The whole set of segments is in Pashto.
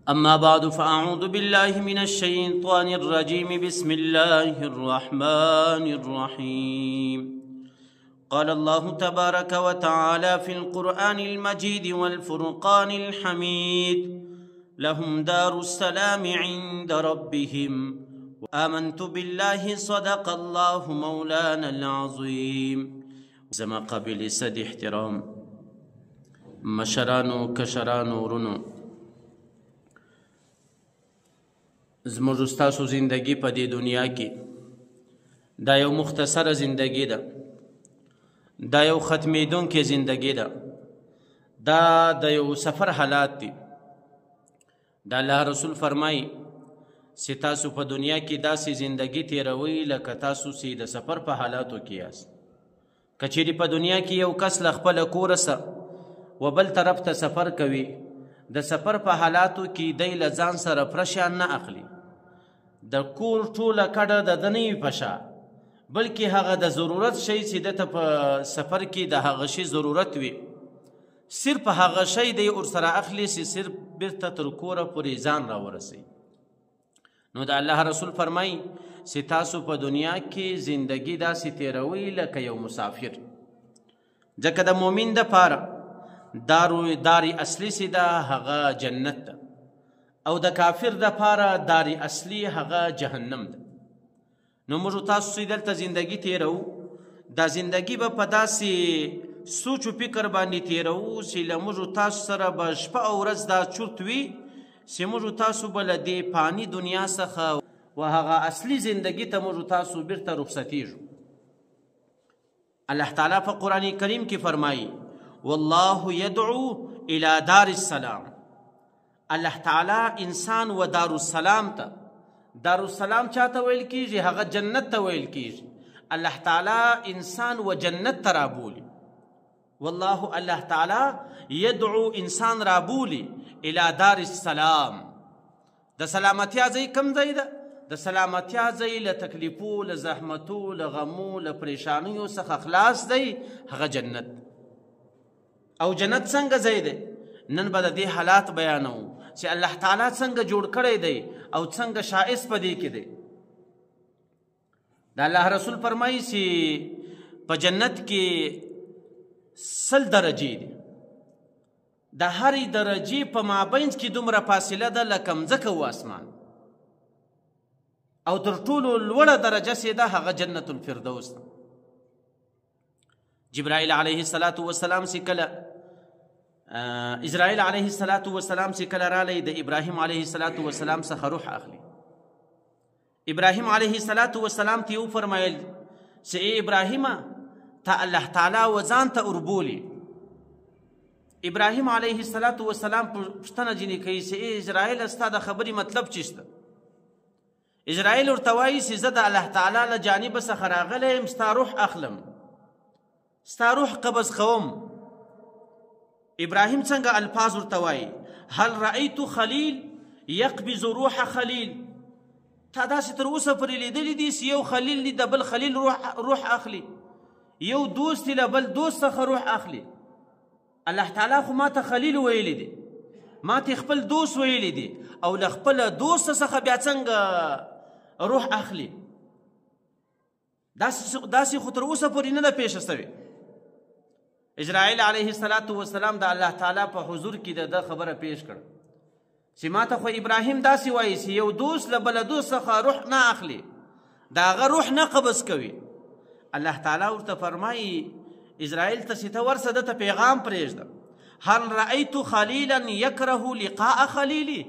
أما بعد فأعوذ بالله من الشيطان الرجيم بسم الله الرحمن الرحيم قال الله تبارك وتعالى في القرآن المجيد والفرقان الحميد لهم دار السلام عند ربهم آمنت بالله صدق الله مولانا العظيم. زما قابل صد احترام مشرانو کشرانو ورونو، زموږ ستاسو زندگی په دې دنیا کې دا یو مختصره زندگی ده، دا یو ختمیدونکې زندگی ده، دا د یو سفر حالات دي. دا الله رسول فرمایي چې تاسو په دنیا کې داسې زندگی تیروئ لکه تاسو چې د سفر په حالاتو کې یاست. که چیرې په دنیا کې یو کس له خپله کوره څه و بل طرف ته سفر کوي، د سفر په حالاتو کې دی له ځان سره پرشان نه اخلي، د کور ټوله کډه د ده نه وي په شا، بلکې هغه د ضرورت شی چې ده ته په سفر کې د هغه شي ضرورت وي، صرف هغه شی دی ورسره اخلي چې صرف بیرته تر کوره پورې ځان راورسوي. نو د الله رسول فرمایي چې تاسو په دنیا کې زندگی داسې تیروئ لکه یو مسافر، ځکه د مؤمن دپاره دار اصلي چې ده هغه جنت ده، او د کافر دپاره دار اصلي هغه جهنم ده. نو موږ تاسو چې دلته زندگی تیرو، دا زندگی به په داسې سوچ و فکر باندې تیرو چې له موږ تاسو سره به شپه او ورځ دا چورت وي چې موږ تاسو به له دې فاني دنیا څخه و هغه اصلي زندگی ته موږ تاسو بیرته رخصتیږو. الله تعالی په قرآن کریم کې فرمایي والله يدعو الى دار السلام. الله تعالی انسان و دار السلام ته، دار السلام چاته ویل کیږي؟ هغه جنت ته ویل کیږي. الله تعالی انسان و جنت ته رابولي. والله الله تعالی يدعو انسان رابولي الى دار السلام. د سلامتیا ځای کوم ځای ده؟ د سلامتیا ځای له تکلیفو، له زحمتو، له غمو، له پریشانیو څخه خلاص دی، هغه جنت. او جنت څنګه ځای دی؟ نن به د دې حالات بیانو چې الله تعالی څنګه جوړ کړی دی او څنګه شایست په دې کې دی. د الله رسول فرمایي چې په جنت کې 100 درجې دي، د هرې درجې په مابینځ کې دومره فاصله ده لکه مځکه و اسمان، او تر ټولو لوړه درجه چې ده هغه جنت الفردوس ده. جبرائیل علیه السلام چې کله اسرائیل علیه السلام چې کله رالی، د ابراهیم علیه السلام څخه روح اخلي. ابراهیم علیه السلام ته یې وفرمیل چې ای ابراهیمه ته الله تعالی و ځان ته وربولي. ابراهیم علیه السلام پوښتنه ځینې کوي چې ای اسرائیل ستا د خبرې مطلب چیسته؟ اسرائیل ورته وایي چې زه د الله تعالی له جانبه څخه راغلی یم، ستا روح اخلم، ستا روح قبض کوم. ابراهیم څنګه الفاظ ورته وایي؟ هل رأیت خلیل یقبض روح خلیل. تا داسې تر اوسه پورې لیدلی دي چې یو خلیل دی د بل خلیل روح اخلي، یو دوست دی له بل دوست څخه روح اخلي؟ الله تعالی خو ما ته خلیل ویلی دی، ما ته خپل دوست ویلی دی، او له خپل دوست څخه بیا څنګه روح اخلي؟ داسې خو تر اوسه پورې نه ده پیښه سوې. اسرائیل علیه السلام د الله تعالی په حضور کې د ده خبره پیش کړه چې ما ته خو ابراهیم داسې وایي چې یو دوست له بله دوست څخه روح نه اخلي، د هغه روح نه قبض کوي. الله تعالی ورته فرمایي اسرائیل ته چې ته ورسه ده ته پیغام پرېږده، هل رأیت خلیلا یکره لقاء خلیلی.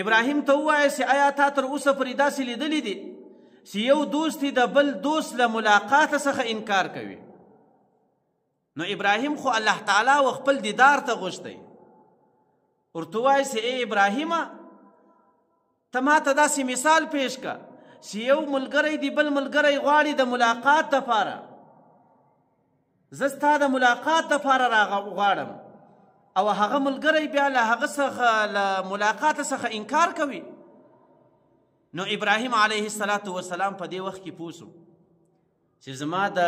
ابراهیم ته ووایه چې آیا تا تر اوسه پورې داسې لیدلی دي چې یو دوست د بل دوست له ملاقات څخه انکار کوي؟ نو ابراهیم خو الله تعالی و خپل دیدار ته غوښتی، ورته وایي چې ای ابراهیمه ته ما ته داسې مثال پیش که چې یو ملګری دی بل ملګری غواړي د ملاقات دپاره، زه ستا د ملاقات دپاره غواړم، او هغه ملګری بیا له هغه څخه له ملاقات څخه انکار کوي. نو ابراهیم علیه السلام په دې وخت کې پوه شو چې زما د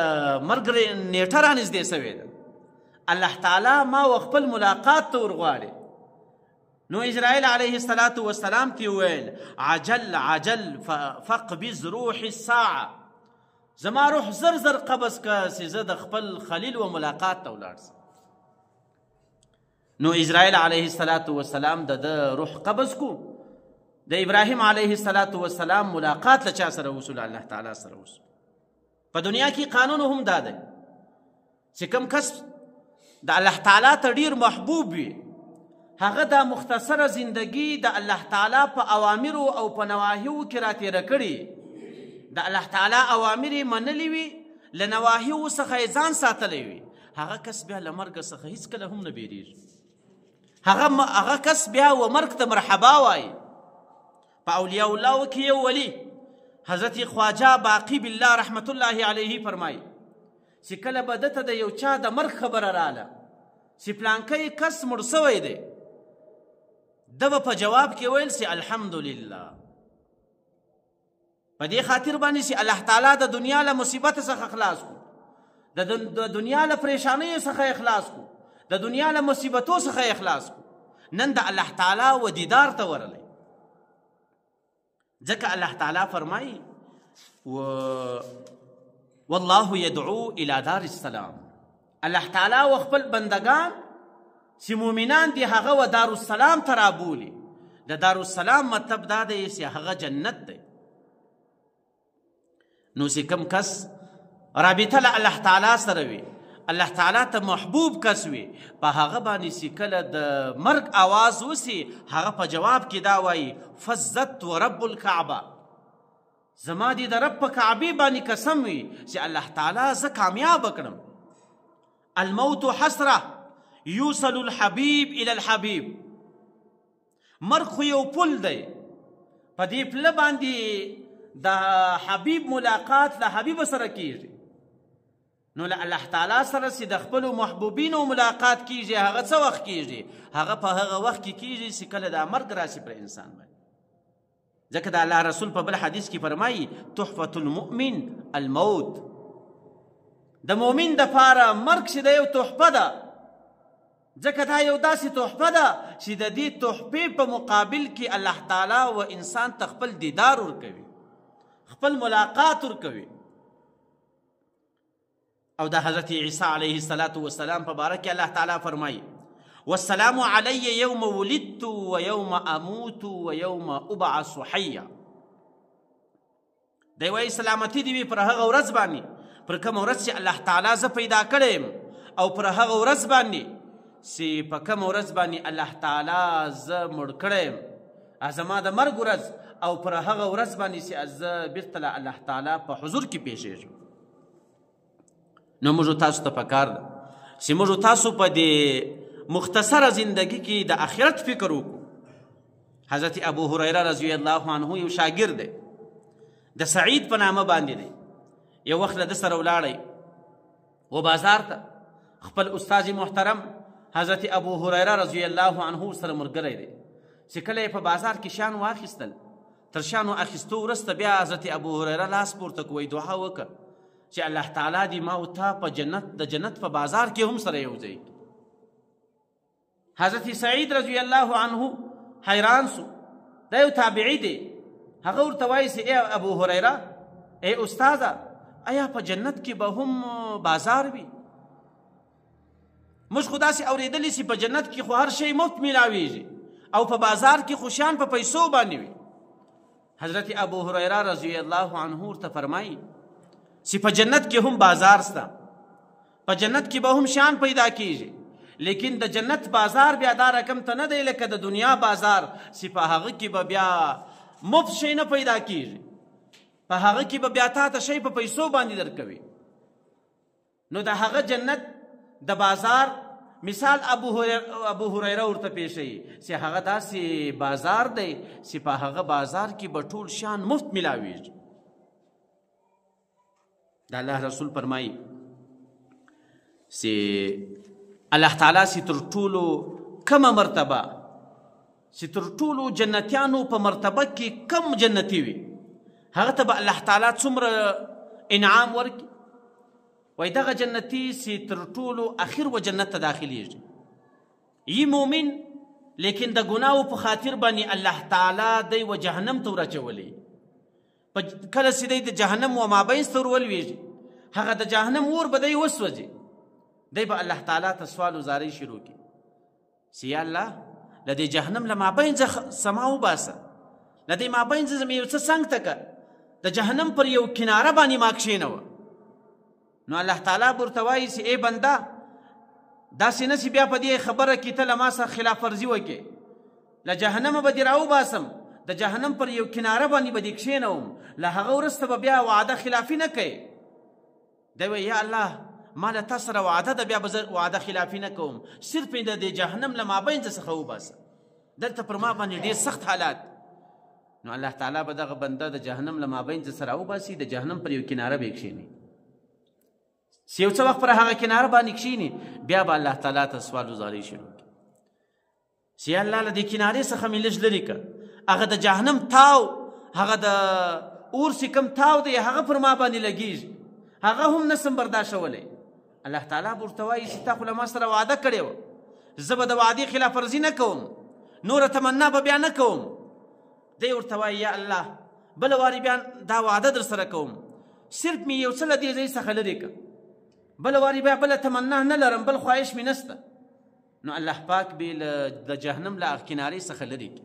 مرګ نیټه رانږدې سوې ده، الله تعالی ما و خپل ملاقات ته ورغواړي. نو اسرائیل علیه السلام ته ویل عجل عجل فقبض روح الساعه، زما روح زر زر قبض که چې زه د خپل خلیل و ملاقات ته ولاړ سم. نو اسرائیل علیه السلام د روح قبض کو، د ابراهیم علیه السلام ملاقات له چا سره وصول؟ الله تعالی سره وصول. په دنیا کې قانون هم دا دی چې کوم کس د الله تعالی ته ډیر محبوب وي، هغه دا مختصره زندگی د الله تعالی په اوامرو او په نواهیو کې راتېره کړي، د الله تعالی اوامر یې منلي وي، له نواهیو څخه یې ځان ساتلی وي، هغه کس بیا له مرګ څخه هیڅکله هم نه بیریږي. هغه کس بیا و مرګ ته مرحبا وایي. په اولیاء الله کې یو ولی حضرت خواجه باقی بالله رحمت الله علیه فرمایي چې کله به دته د یو چا د مرګ خبره راله چې پلانکی کس مړ سوی دی، ده به په جواب کې ویل چې الحمدلله، په دې خاطر باندې چې الله تعالی د دنیا له مصیبت څخه خلاص کو، د دنیا له پریشانیو څخه اخلاص کو، د دنیا له مصیبتو څخه اخلاص کو. نن د الله تعالی و دیدار ته ورلی، ځکه الله تعالی فرمایي والله يدعو الى دار السلام. الله تعالی و خپل بندگان چې مؤمنان دي هغه و دارالسلام ته رابولي. د دارالسلام مطلب دا دی چې هغه جنت دی. نو چې کوم کس رابطه له الله تعالی سره وي، الله تعالی ته محبوب کس وي، په هغه باندې چې کله د مرګ آواز وسي، هغه په جواب کې دا وایي فزت ورب الکعبه، زما دې د رب په کعبې باندې قسم وي چې الله تعالی زه کامیاب کړم. الموت حسره یوصل الحبیب الى الحبیب، مرګ خو یو پل دی، په دې پله باندې د حبیب ملاقات له حبیب سره کیږي. نو له الله تعالی سره چې د خپلو محبوبینو ملاقات کیږي، هغه څه وخت کیږي؟ هغه په هغه وخت کې کیږي چې کله دا مرګ راشي پر انسان باندې. ځکه د الله رسول په بل حدیث کې فرمایي تحفة المؤمن الموت، د مؤمن دپاره مرګ چې د یو تحفه ده، ځکه دا یو داسې تحفه ده چې د دې تحفې په مقابل کې الله تعالی و انسان ته خپل دیدار ورکوي، خپل ملاقات ورکوي. او د حضرت عیسی علیه السلام په باره کې الله تعالی فرمایي والسلام علی یوم ولدت و یوم اموت و یوم ابعث حیا. دی وایي سلامتی دی وي پر هغه ورځ باندې، پر کومه ورځ چې الله تعالی زه پیدا کړی یم، او پر هغه ورځ باندې چې په کومه ورځ باندې الله تعالی زه مړ کړی یم، زما د مرګ ورځ، او پر هغه ورځ باندې چې زه بیرته له الله تعالی په حضور کې پیښیږم. نو موږ تاسو ته پکار ده چې موږ تاسو په دې مختصره زندگی کې د آخرت فکر وکړو. حضرت ابو هریره رضی الله عنه یو شاګرد دی، د سعید په نامه باندې دی. یو وخت له ده سره ولاړی و بازار ته، خپل استاد محترم حضرت ابو هریره رضی الله عنه سره ملګری دی چې کله یې په بازار کې شیان واخیستل، تر شیانو اخیستو وروسته بیا حضرت ابو هریره لاس پورته کوي، دعا وکړه چې الله تعالی دې ما او تا په جنت په بازار کې هم سره یو ځای کړي. حضرت سعید رضی الله عنه حیران سو، دا یو تابعی دی. هغه ورته وایي چې ای ابو هریره، ای استاده، آیا په جنت کې به هم بازار وي؟ موږ خو داسې اورېدلي چې په جنت کې خو هر شی مفت میلاویږي، او په بازار کې خو شیان په پیسو باندې وي. حضرت ابو هریره رضی الله عنه ورته فرمایي چې په جنت کې هم بازار سته، په جنت کې به هم شیان پیدا کیږي، لیکن د جنت بازار بیا دا رقم ته نه دی لکه د دنیا بازار چې په هغه کې به بیا مفت شی نه پیدا کیږي، په هغه کې به بیا تا ته شی په پیسو باندې درکوي. نو د هغه جنت د بازار مثال ابو هریره ورته پیښوي چې هغه داسې بازار دی چې په هغه بازار کې به ټول شیان مفت میلاویږي. د الله رسول فرمایي چې الله تعالی چې تر ټولو کمه مرتبه، چې تر ټولو جنتیانو په مرتبه کې کم جنتي وي، هغه ته به الله تعالی څومره انعام ورکړي. وایي دغه جنتي چې تر ټولو اخر و جنت ته داخلیږي، یي مؤمن لیکن د ګناو په خاطر باندې الله تعالی دی و جهنم ته ورچولی. کله چې دی د جهنم و مابین ته ورولویږي هغه د جهنم اور به دی وسوځي، دی به الله تعالی ته سوال و زاری شروع کړي چې یا الله له دې جهنم له مابین څخه سما وباسه، له دې مابین څخه مې یو څه څنګ ته که د جهنم پر یو کناره باندې ما کښېنوه. نو الله تعالی به ورته وایي چې ای بنده داسې نه چې بیا په دې خبره کې ته له ما سره خلاف ورزي وکړې، له جهنمه به دې راوباسم، د جهنم پر یو کناره باندې به دې کښېنوم، له هغه وروسته به بیا وعده خلافي نه کوې. دی وایي یا الله ما له تا سره وعده ده، بیا به زه وعده خلافي نه کوم، صرف مې د دې جهنم له مابین څخه وباسه، دلته پر ما باندې ډېر سخت حالات. نو الله تعالی به دغه بنده د جهنم له مابین څخه راوباسي، د جهنم پر یو کناره به یې کښېني. چې یو څه وخت پر هغه کناره باندې کښېني بیا به الله تعالی ته سوال وزارۍ شروع کړي چې یا الله له دې کنارې څخه مې لږ لرې کړه، هغه د جهنم تاو، هغه د اور چې کوم تاو دی هغه پر ما باندې لګېږي، هغه هم نسم برداشتولی. الله تعالی به ورته وایي چې تا خو له ما سره وعده کړې وه، زه به د وعدې خلاف ورزي نه کوم، نوره تمنا به بیا نه کوم. دی ورته وایي یا الله بله وارې بیا دا وعده در سره کوم، صرف مې یو څه له دې ځای څخه لرې کړه، بله وارې بیا بله تمنا نه لرم، بل خواهش مې نشته. نو الله پاک به د جهنم له هغه کنارې څخه لرې کړي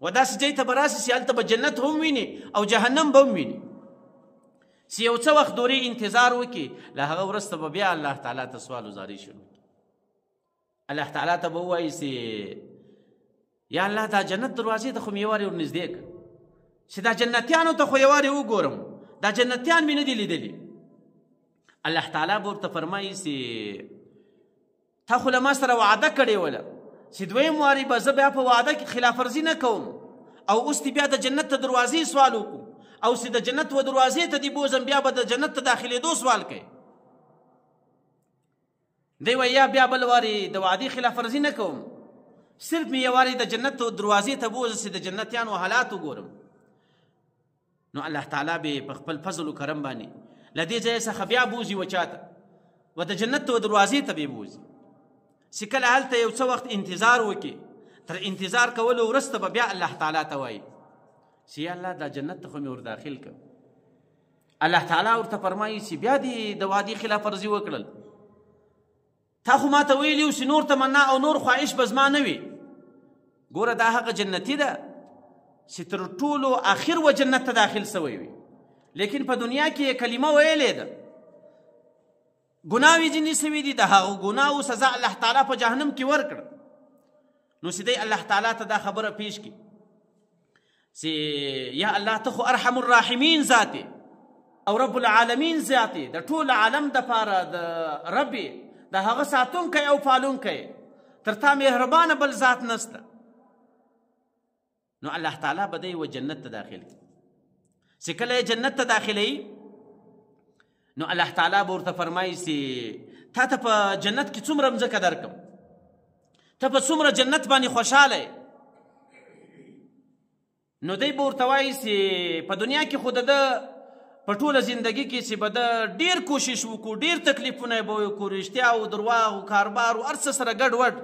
و داسې ځای ته به راسي چې هلته به جنت هم ویني او جهنم به هم ویني، چې یو څه وخت دورې انتظار وکړي، له هغه وروسته به بیا الله تعالی ته سوال وزارۍ شروع کړي. الله تعالی ته به ووایي چې یا الله دا جنت دروازې ته خو مې یوارې ورنږدې کړه چې دا جنتیانو ته خو یوارې وګورم، دا جنتیان مې نه دي لیدلي. الله تعالی به ورته فرمایي چې تا خو له ما سره وعده کړې وله چې دویم وارې به زه بیا په وعده کې خلاف ورزي نه کوم، او اوس دې بیا د جنت ته دروازې سوال وکړو، او چې د جنت و دروازې ته دې بوزم بیا به د جنت ته داخلېدو سوال کوي. دی وایي یا بیا بل وارې د وعدې خلاف ورزي نه کوم، صرف مې یو وارې د جنت دروازې ته بوزه چې د جنتیانو حالات وګورم. نو الله تعالی به په خپل فضل و کرم باندې له دې ځای څخه بیا بوزي و چاته و د جنت دروازې ته به بوزي، چې کله هلته یو څه وخت انتظار وکړي، تر انتظار کولو وروسته به بیا الله تعالی ته وایي چې یا الله دا جنت ته خو مې ور داخل کړ. الله تعالی ورته فرمایي چې بیا دې د وعدې خلاف ورزي وکړل، تا خو ما ته ویلي چې نور تمنا او نور خواهش به زما نه وي. ګوره دا هغه جنتي ده چې تر ټولو آخر و جنت ته داخل سوی وي، لیکن په دنیا کې یې کلمه ویلې ده، ګناوې ځینې سوي دي، د هغو ګناو سزا الله تعالی په جهنم کې ورکړه. نو چې دی الله تعالی ته دا خبره پیش کړي چې یا الله ته خو ارحم الراحمین ذاتې او رب العالمین ذاتې، د ټول عالم دپاره د رب د هغه ساتونکی او پالونکی، تر تا مهربانه بل ذات نسته. نو الله تعالی به دی و جنت ته داخل کړي، چې کله یې جنت ته داخلوي نو الله تعالی به ورته فرمایي چې تا ته په جنت کې څومره مځکه درکړم، ته په څومره جنت باندې خوشحاله یې. نو دی به ورته وایي چې په دنیا کې خو د ده په ټوله زندګي کې چې به ده ډېر کوشش وکړو، ډېر تکلیفونه به وکړو، رښتیا او درواغ او کاربار او هر څه سره ګډ وډ،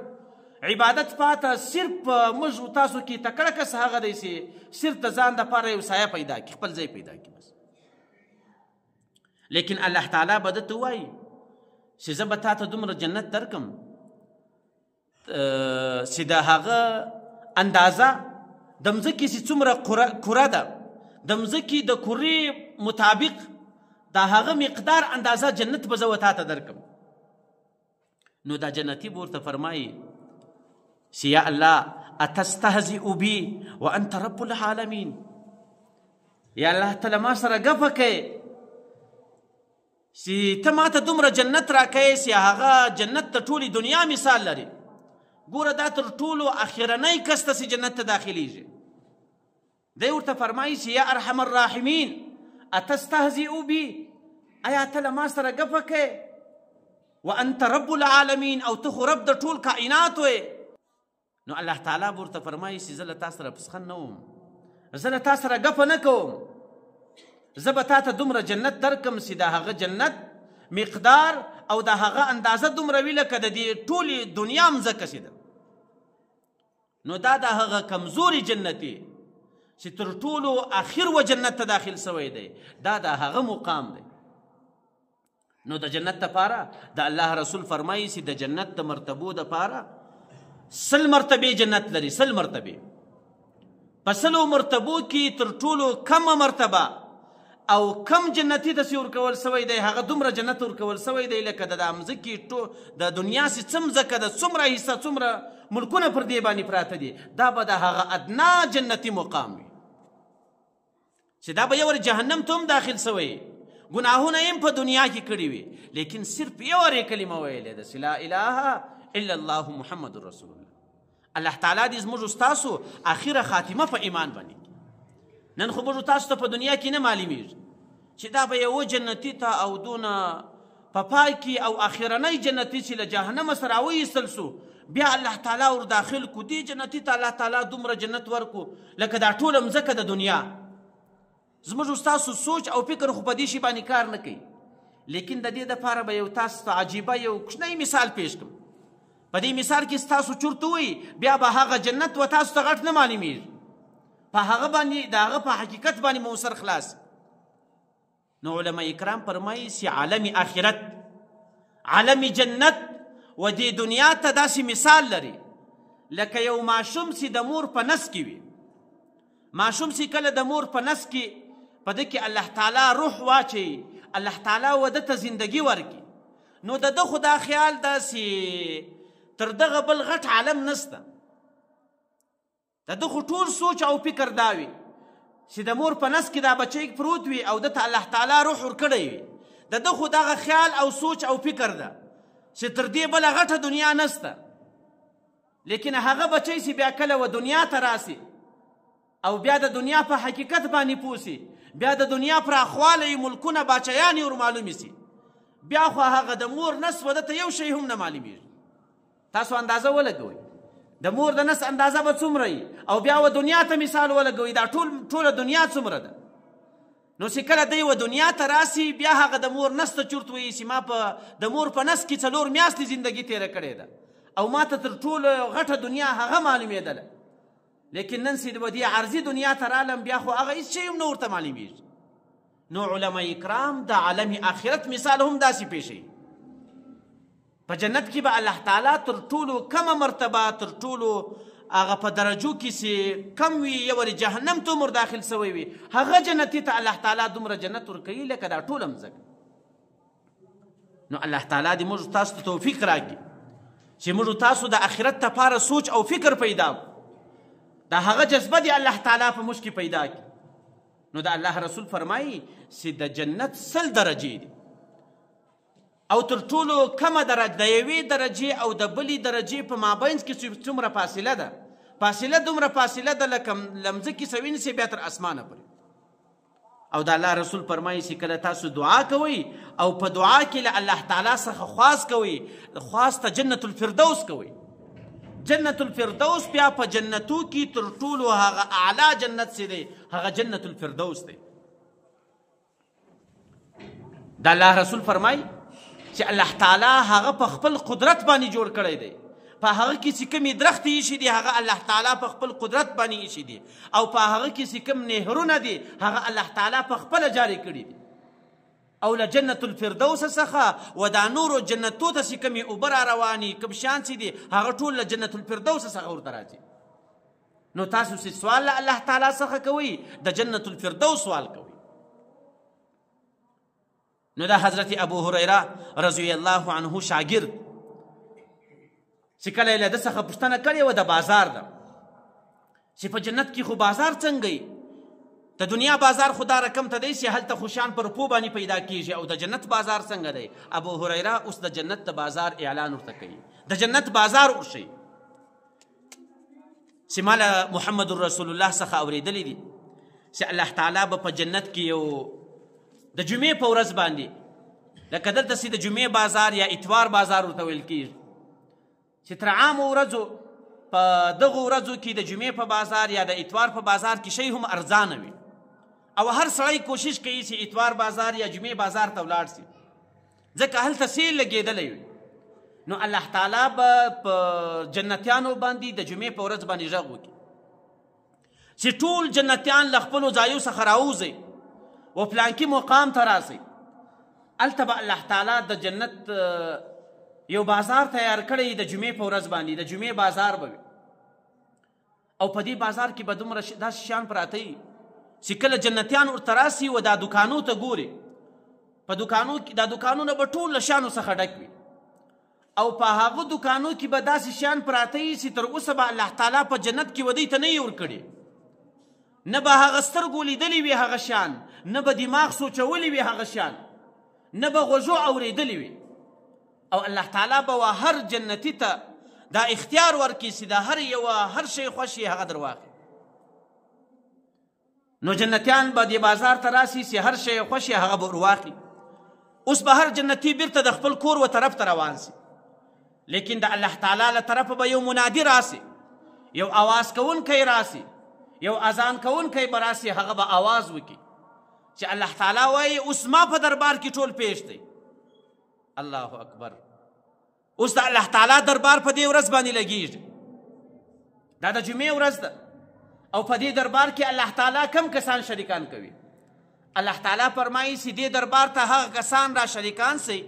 عبادت پاته صرف موږ و تاسو کې تکړه کس هغه دی چې صرف د ځان دپاره یو سایه پیدا کړي، خپل ځای پیدا کړي بس. لیکن الله تعالی به ده ته وایي چې زه به تا ته دومره جنت درکم چې د هغه اندازه د مځکې چې څومره کوره ده، د مځکې د کورې مطابق د هغه مقدار اندازه جنت به زه و تا ته درکم. نو دا جنتي به ورته فرمایي چې یا الله اتستهزئ بي وانت رب العالمین، یا الله ته له ما سره ګپه کوې چې ته ما ته دومره جنت راکوې چې هغه جنت د ټولې دنیا مثال لري. ګوره دا تر ټولو اخرنی کس ته چې جنت ته داخلیږي. دی ورته فرمایي چې یا ارحم الراحمین اتستهزئ بي، آیا ته له ما سره ګپه کوې وانت رب العالمین، او ته خو رب د ټول کائنات وې. نو الله تعالی به ورته فرمایي چې زه له تا سره پسخن نه وم، زه له تا سره ګپه نه کوم، زه به تا ته دومره جنت درکم چې د هغه جنت مقدار او د هغه اندازه دومره وي لکه د دې ټولې دنیا مځکه چې ده. نو دا د هغه کمزوري جنتي چې تر ټولو اخر و جنت ته داخل سوی دی، دا د هغه مقام دی. نو د جنت دپاره د الله رسول فرمایي چې د جنت د مرتبو دپاره 100 مرتبې جنت لري، 100 مرتبې. په 100 مرتبو کې تر ټولو کمه مرتبه او کم جنتي ته چې ورکول سوی دی هغه دومره جنت ورکول سوی دی لکه د مځکې د دنیا چې څه مځکه ده څومره حصه څومره ملکونه پر دې باندې پراته دي، دا به د هغه ادنا جنتي مقام وي چې دا به یو جهنم ته هم داخل سوی، ګناهونه یې په دنیا کې کړي وي، لیکن صرف یو کلمه ویلې ده چې لا اله الا الله محمد رسول الله. الله تعالی دې زموږ ستاسو اخره خاتمه په ایمان باندې. نن خو موږ تاسو ته په دنیا کې نه معلومیږي چې دا به یو جنتي ته او دونه په پای کې او اخرنی جنتي چې له جهنم سره راوایستل سو بیا الله تعالی ور داخل کو دی جنتي ته الله تعالی دومره جنت ورکو لکه دا ټوله مځکه د دنیا. زموږ ستاسو سوچ او فکر خو په دې شي باندې کار نه کوي، لیکن د دې دپاره به یو تاسو ته عجیبه یو کوچنی مثال پیش کړم. په دې مثال کې ستاسو چورته وي بیا به هغه جنت و تاسو ته غټ نه معلومیږي، په هغه باندې د هغه په حقیقت باندې مو سر خلاص. نو علما کرام فرمایي چې عالم آخرت، عالم جنت و دې دنیا ته داسې مثال لري لکه یو ماشوم چې د مور په نس کې وي. ماشوم چې کله د مور په نس کې په ده کې الله تعالی روح واچوي، الله تعالی وده ته زندگی ورکي، نو د ده خو دا خیال ده چې تر دغه بل غټ عالم نسته. د ده خو ټول سوچ او فکر دا وي چې د مور په نس کې دا بچی پروت وي او ده ته الله تعالی روح ورکړی وي. د ده خو دغه خیال او سوچ او فکر ده چې تر دې بله غټه دنیا نسته. لیکن هغه بچی چې بیا کله و دنیا ته راسي او بیا د دنیا په حقیقت باندې پوسی، بیا د دنیا پراخوالی ملکونه باچیانې ور معلومې سي، بیا خو هغه د مور نس وده ته یو شی هم نه معلومیږي. تاسو اندازه ولګوئ د مور د نس اندازه به څومره وي او بیا و دنیا ته مثال ولګوئ دا ټوله دنیا څومره ده. نو چې کله دی و دنیا ته راسي بیا هغه د مور نس ته چورت وایي چې ما په د مور په نس کې 4 میاشتې زندګي تېره کړې ده او ما ته تر ټولو غټه دنیا هغه معلومېدله. لیکن نن چې د دې عرضي دنیا ته رالم بیا خو هغه هېڅ شی هم نه ورته معلومېږي. نو علما کرام د عالم آخرت مثال هم داسې پیښوي. په جنت کې به الله تعالی تر ټولو کمه مرتبه تر ټولو هغه په درجو کې چې کم وي یو جهنم ته مر داخل سوی وي هغه جنتي ته الله تعالی دومره جنت ورکوي لکه دا ټوله مځکه. نو الله تعالی دې موږ تاسو ته توفیق راکړي چې موږ تاسو د آخرت دپاره سوچ او فکر پیدا کړو، دا هغه جذبه دی الله تعالی په موږ کې پیدا کړي. نو د الله رسول فرمایي چې د جنت 100 درجې دي او تر ټولو کمه درجه د یوې درجې او د بلې درجې په مابینځ کې چې څومره فاصله ده، فاصله دومره فاصله ده لکه لمځکې سوي نسي بیا تر اسمانه پورې. او د الله رسول فرمایي چې کله تاسو دعا کوئ او په دعا کې له الله تعالی څخه خواست کوئ، خواست ته جنت الفردوس کوئ. جنت الفردوس بیا په جنتو کې تر ټولو هغه اعلی جنت چې دی هغه جنت الفردوس دی. د الله رسول فرمایي چې الله تعالی هغه په خپل قدرت باندې جوړ کړی دی، په هغه کې چې کومې درختې ایښي دي هغه الله تعالی په خپل قدرت باندې ایښي دي، او په هغه کې چې کوم نهرونه دي هغه الله تعالی په خپله جاري کړي دي. او له جنت الفردوس څخه و دا نورو جنتو ته چې کومې اوبه را رواني کوم شیان چې دي هغه ټول له جنت الفردوس څخه ورته راځي. نو تاسو چې سوال له الله تعالی څخه کوئ د جنت الفردوس سوال کوئ. نو دا حضرت ابو هریره رضی الله عنه شاگرد چې کله یې له ده څخه پوښتنه کړې وه د بازار ده چې په جنت کې خو بازار څنګه د دنیا بازار خو دا رقم ته دی چې هلته خوشیان پر پو باندې پیدا کېږي او د جنت بازار څنګه دی. ابو هریره اوس د جنت د بازار اعلان ورته کوي، د جنت بازار ورشئ چې ما له محمد رسول الله څخه اورېدلی دي چې الله تعالی به په جنت کې یو د جمعې په ورځ باندې لکه دلته چې د جمعې بازار یا اتوار بازار ورته ویل کېږي چې تر عامو ورځو په دغو ورځو کې د جمعې په بازار یا د اتوار په بازار کې شی هم ارزانه وي او هر سړی کوشش کوي چې اتوار بازار یا جمعې بازار ته ولاړ شي ځکه هلته سیل لګېدلی وي. نو الله تعالی به په جنتیانو باندې د جمعې په ورځ باندې غږ وکړي چې ټول جنتیان له خپلو ځایو څخه راوځئ و پلانکي مقام ته راسئ. هلته به الله تعالی د جنت یو بازار تیار کړی د جمعې په ورځ باندې، د جمعې بازار به وي، او په دې بازار کې به دومره داسې شیان پراته وي چې کله جنتیان ورته راسي و دا دوکانو ته ګوري، په دوکانو کې دا دوکانونه به ټول له شیانو څخه ډک وي، او په هغه دوکانو کې به داسې شیان پراته وي چې تر اوسه به الله تعالی په جنت کې ودی ته نه یې ورکړي، نه به هغه سترګو لیدلی وي هغه شیان، نه به دماغ سوچولی وي هغه شیان، نه به غوږو اورېدلی وي. او الله تعالی به هر جنتي ته دا اختیار ورکړي چې دا هر شی خوښ یې هغه در واخلي. نو جنتیان به دې بازار ته راسي چې هر شی خوښ یې هغه به ورواخلي. اوس به هر جنتي بیرته د خپل کور و طرف ته روان سي، لیکن د الله تعالی له طرفه به یو منادي راسي، یو اواز کوونکی راسي، یو اذان کوونکی به راسي، هغه به اواز وکړي چې الله تعالی وایي اوس ما په دربار کې ټول پیش دی. الله اکبر. اوس د الله تعالی دربار په دې ورځ باندې لګیږي، دا د جمعې ورځ ده، او په دې دربار کې الله تعالی کم کسان شریکان کوي. الله تعالی فرمایي چې دې دربار ته هغه کسان را شریکان سي،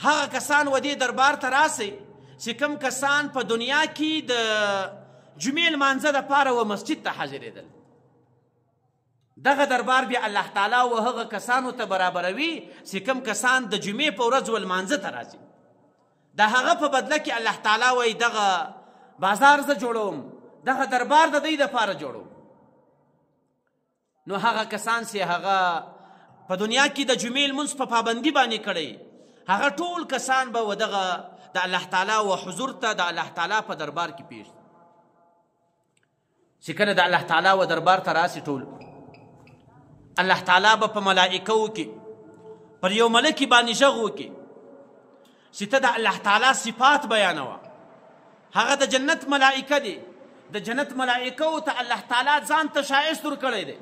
هغه کسان و دې دربار ته راسي چې کم کسان په دنیا کې د جمعې لمانځه دپاره و مسجد ته حاضرېدل. دغه دربار بیا الله تعالی و هغه کسانو ته برابروي چې کم کسان د جمعې په ورځ و لمانځه ته راځي. د هغه په بدله کې الله تعالی وایي دغه بازار زه جوړوم، دغه دربار د دوی دپاره جوړوم. نو هغه کسان چې هغه په دنیا کې د جمعې لمونځ په پابندي باندې کړی، هغه ټول کسان به و دغه د الله تعالی و حضور ته د الله تعالی په دربار کې پیش چې کله د الله تعالی و دربار ته راسي ټول، الله تعالی به په ملائکو کې پر یو ملک باندې غږ وکړي چې ته د الله تعالی صفات بیانوه. هغه د جنت ملائکه دي، د جنت ملائکو ته الله تعالی ځان ته ښایست ورکړی دی.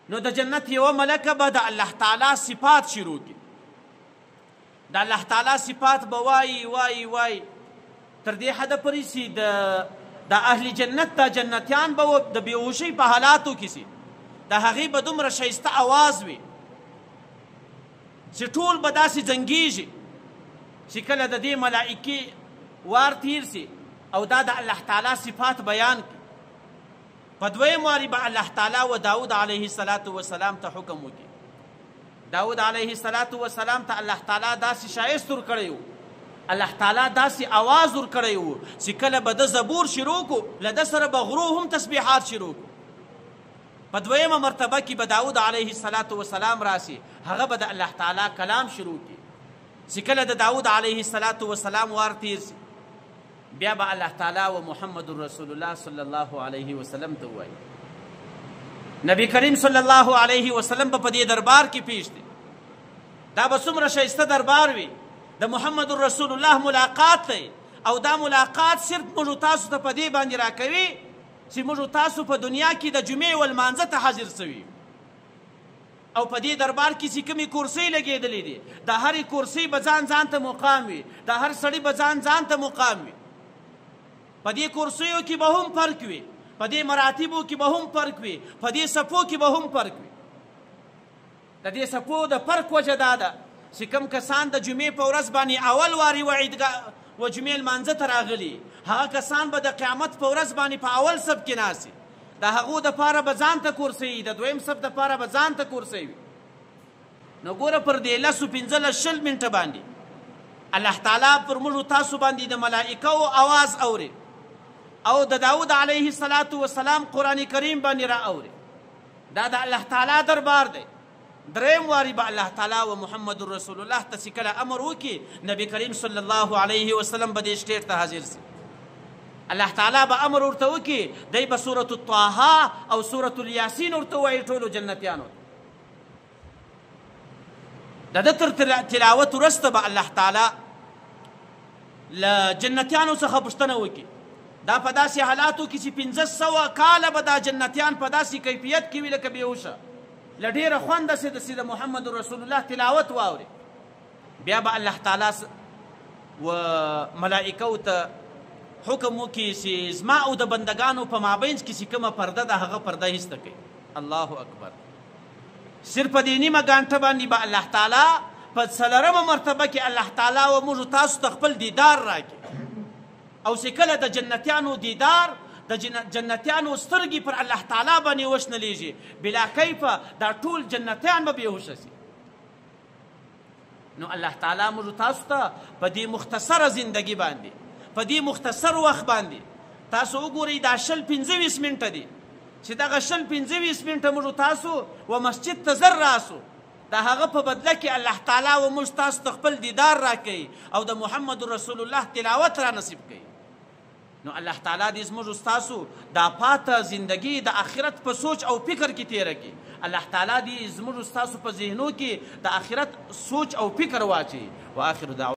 نو د جنت یوه ملکه به د الله تعالی صفات شروع کړي، د الله تعالی صفات به وایي وایي وایي تر دې حده پورې چې د اهل جنت د جنتیان به د بېهوشۍ په حالاتو کې سي، د هغې به دومره ښایسته اواز وي چې ټول به داسې زنګېږي چې کله د دې ملائکې وار تیر سي او دا د الله تعالی صفات بیان کړي. په دویم واري به الله تعالی و داود علیه السلام ته حکم وکړي. داود علیه السلام ته الله تعالی داسې ښایست ورکړی و، الله تعالی داسې اواز ورکړی و چې کله به د زبور شروع کو له ده سره به غرو هم تسبیحات شروع کو. په دویمه مرتبه کې به داود علیه السلام راسي، هغه به د الله تعالی کلام شروع کړي چې کله د داود علیه السلام وار تیر سي بیا به الله تعالی و محمد رسول الله صلی الله علیه وسلم ته ووایي. نبی کریم صلی الله علیه وسلم به په دې دربار کې پیش دی. دا به څومره ښایسته دربار وي، د محمد رسول الله ملاقات دی، او دا ملاقات صرف موږ تاسو ته په دې باندې راکوي چې موږ تاسو په دنیا کې د جمعې و لمانځه ته حاضر سوي، او په دې دربار کې چې کومې کرسۍ لګېدلې دي د هرې کرسۍ به ځان ته مقام وي، د هر سړي به ځان ته مقام وي. په دې کرسیو کې به هم فرق وي، په دې مراتبو کې به هم فرق وي، په دې صفو کې به هم فرق وي. د دې صفو د فرق وجه دا ده چې کوم کسان د جمعې په ورځ باندې اول واري و جمعې لمانځه ته راغلي، هغه کسان به د قیامت په ورځ باندې په اول صف کې ناست وي. د هغو دپاره به ځان ته کرسۍ وي، د دویم صف دپاره به ځان ته کرسۍ وي. نو ګوره پر دې 15-20 منټه باندې الله تعالی پر موږ تاسو باندې د ملائکو اواز اوري، او د داود علیه السلام قرآن کریم باندې را اوري. دا د الله تعالی دربار دی. دریم واری به الله تعالی و محمد رسول الله ته چې کله امر وکړي، نبی کریم صلی الله علیه وسلم به دې سټیج ته حاضر سي. الله تعالی به امر ورته وکړي، دی به سورة الطه او سورة الیاسین ورته وایي ټولو جنتیانو. د ده تر تلاوت وروسته به الله تعالی له جنتیانو څخه پوښتنه وکړي. دا په داسې حالاتو کې چې 1500 کاله به دا جنتیان په داسې کیفیت کې وي لکه بېهوشه، له ډېره خونده سي د محمد رسول الله تلاوت واوري. بیا به الله تعالی و ملائکو ته حکم وکړي چې زما او د بندګانو په مابینځ کې چې کومه پرده ده هغه پرده ایسته کوي. الله اکبر. صرف په دې نیمه ګانټه باندې به الله تعالی په څلورمه مرتبه کې الله تعالی و موږ تاسو ته خپل دیدار راکړي او چې کله د جنتیانو دیدار د جنتیانو سترګې پر الله تعالی باندې وشنلیږي بلا کیفه دا ټول جنتیان به بېهوشه شي. نو الله تعالی موږ تاسو ته په دې مختصره زندگی باندې په دې مختصر وخت باندې تاسو وګورئ دا 25 منټه دي چې دغه 25 منټه موږ تاسو و مسجد ته زر راسو د هغه په بدله کې الله تعالی و موږ تاسو ته خپل دیدار راکوي او د محمد رسول الله تلاوت را نصیب کوي. نو الله تعالی دې زموږ ستاسو دا پاته زندگی د آخرت په سوچ او فکر کې تیره کړي. الله تعالی دې زموږ ستاسو په ذهنو کې د آخرت سوچ او فکر واچي. واخر دعوانا